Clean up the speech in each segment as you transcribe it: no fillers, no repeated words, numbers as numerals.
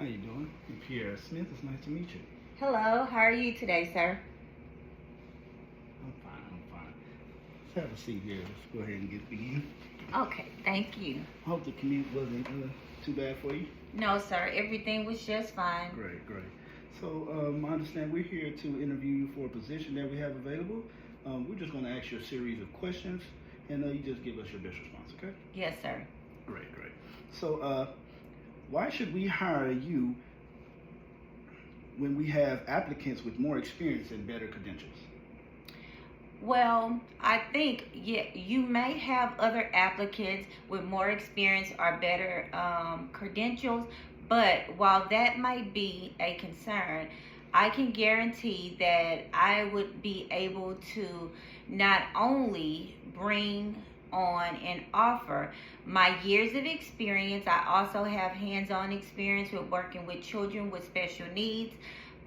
How you doing? I'm Pierre Smith. It's nice to meet you. Hello, how are you today, sir? I'm fine. I'm fine. Let's have a seat here. Let's go ahead and get begin. Okay, thank you. I hope the commute wasn't too bad for you. No, sir, everything was just fine. Great, great. So I understand we're here to interview you for a position that we have available. We're just going to ask you a series of questions, and you just give us your best response. Okay? Yes, sir. Great, great. So why should we hire you when we have applicants with more experience and better credentials? Well, I think you may have other applicants with more experience or better credentials, but while that might be a concern, I can guarantee that I would be able to not only bring on and offer my years of experience. I also have hands-on experience with working with children with special needs.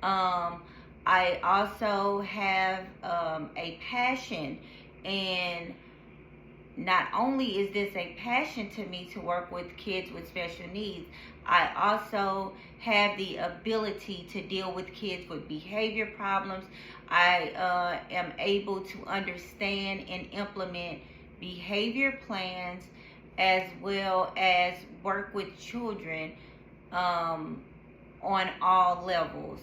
I also have a passion, and not only is this a passion to me to work with kids with special needs, I also have the ability to deal with kids with behavior problems. I am able to understand and implement behavior plans as well as work with children on all levels.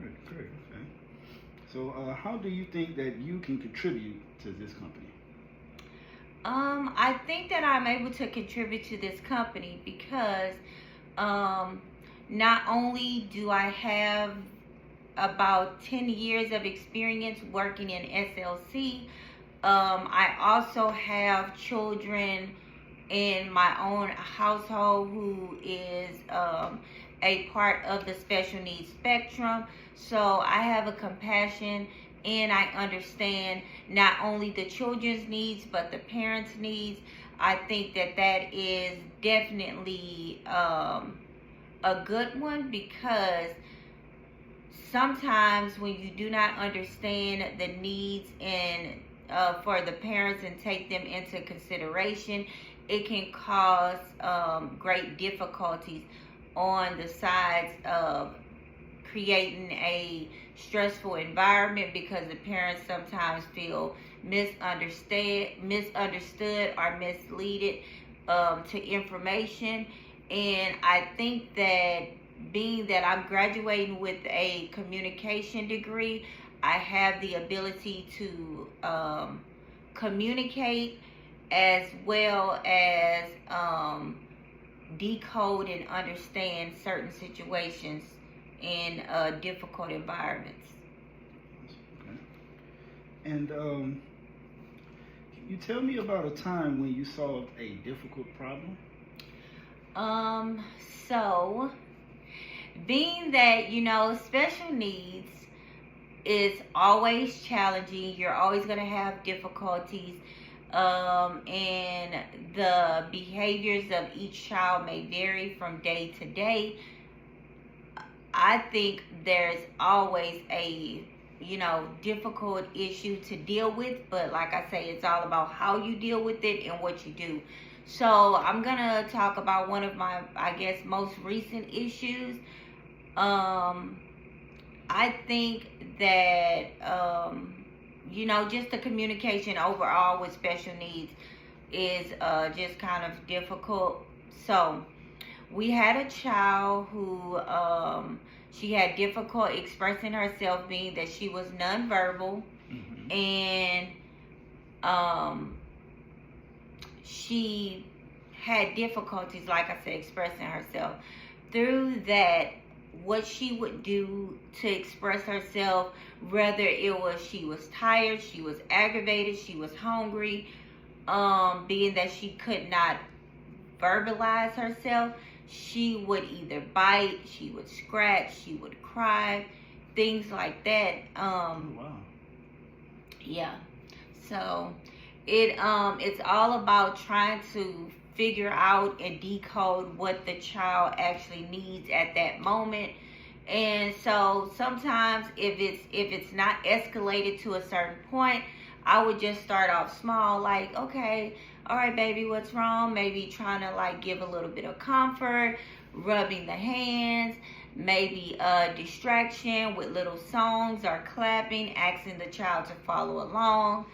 Great, great. Okay. So how do you think that you can contribute to this company? I think that I'm able to contribute to this company because not only do I have about 10 years of experience working in SLC, I also have children in my own household who is a part of the special needs spectrum. So I have a compassion, and I understand not only the children's needs but the parents' needs. I think that that is definitely a good one, because sometimes when you do not understand the needs and for the parents and take them into consideration, it can cause great difficulties on the sides of creating a stressful environment, because the parents sometimes feel misunderstood or misleaded to information. And I think that being that I'm graduating with a communication degree, I have the ability to communicate as well as decode and understand certain situations in difficult environments. Okay. And can you tell me about a time when you solved a difficult problem? So being that, special needs is always challenging, you're always going to have difficulties, and the behaviors of each child may vary from day to day. I think there's always a difficult issue to deal with, but like I say, it's all about how you deal with it and what you do. So I'm gonna talk about one of my, I guess, most recent issues. I think that just the communication overall with special needs is just kind of difficult. So we had a child who she had difficult expressing herself, being that she was nonverbal. Mm-hmm. And she had difficulties, like I said, expressing herself. Through that, what she would do to express herself, whether it was she was tired, she was aggravated, she was hungry, being that she could not verbalize herself, she would either bite, she would scratch, she would cry, things like that. Oh, wow. Yeah. So it's all about trying to figure out and decode what the child actually needs at that moment. And so sometimes if it's not escalated to a certain point, I would just start off small, like, okay, all right, baby, what's wrong? Maybe trying to like give a little bit of comfort, rubbing the hands, maybe a distraction with little songs or clapping, asking the child to follow along.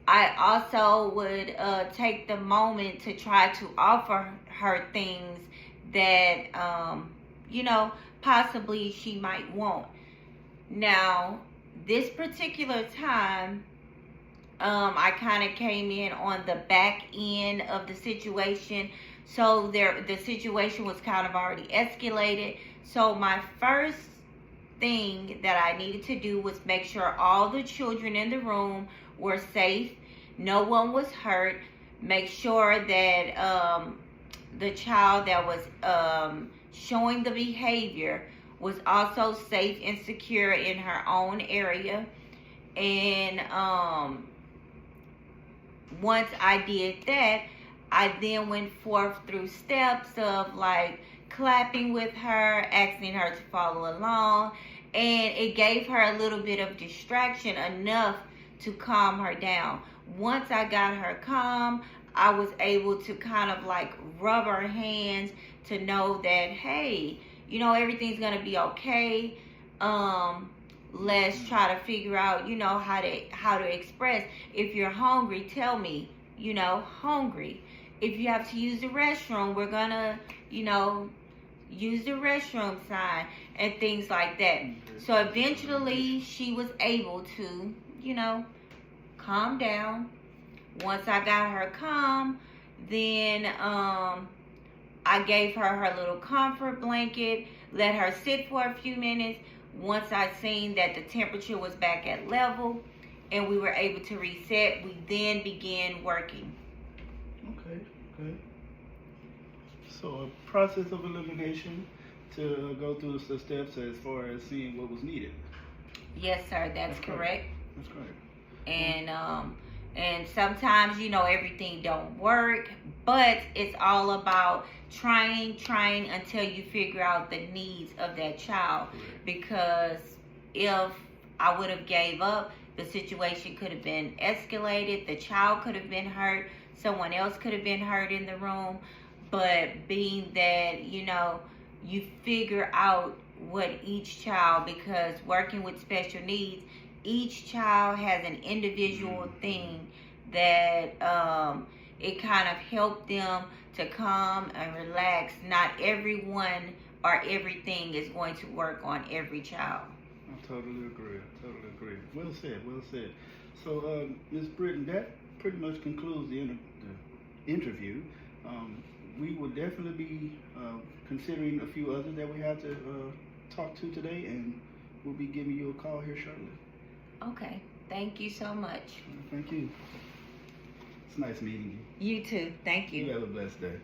I also would take the moment to try to offer her things that, possibly she might want. Now, this particular time, I kind of came in on the back end of the situation. So the situation was kind of already escalated. So my first thing that I needed to do was make sure all the children in the room were safe. No one was hurt. Make sure that the child that was showing the behavior was also safe and secure in her own area. And once I did that, I then went forth through steps of like clapping with her, asking her to follow along, and it gave her a little bit of distraction enough to calm her down. Once I got her calm, I was able to kind of like rub her hands to know that, hey, everything's gonna be okay. Let's try to figure out, how to express. If you're hungry, tell me, hungry. If you have to use the restroom, we're gonna, use the restroom sign and things like that. So eventually she was able to, calm down. Once I got her calm, then I gave her her little comfort blanket, let her sit for a few minutes. Once I seen that the temperature was back at level and we were able to reset, we then began working. Okay. So a process of elimination to go through the steps as far as seeing what was needed. Yes, sir, that's correct. That's correct. And sometimes, everything don't work, but it's all about trying until you figure out the needs of that child. Correct. Because if I would have gave up, the situation could have been escalated, the child could have been hurt, someone else could have been hurt in the room. But being that, you figure out what each child, because working with special needs, each child has an individual thing that it kind of helped them to calm and relax. Not everyone or everything is going to work on every child. I totally agree. Well said. So, Ms. Britton, that pretty much concludes the interview. We will definitely be considering a few others that we have to talk to today, and we'll be giving you a call here shortly. Okay. Thank you so much. Thank you. It's nice meeting you. You too. Thank you. You have a blessed day.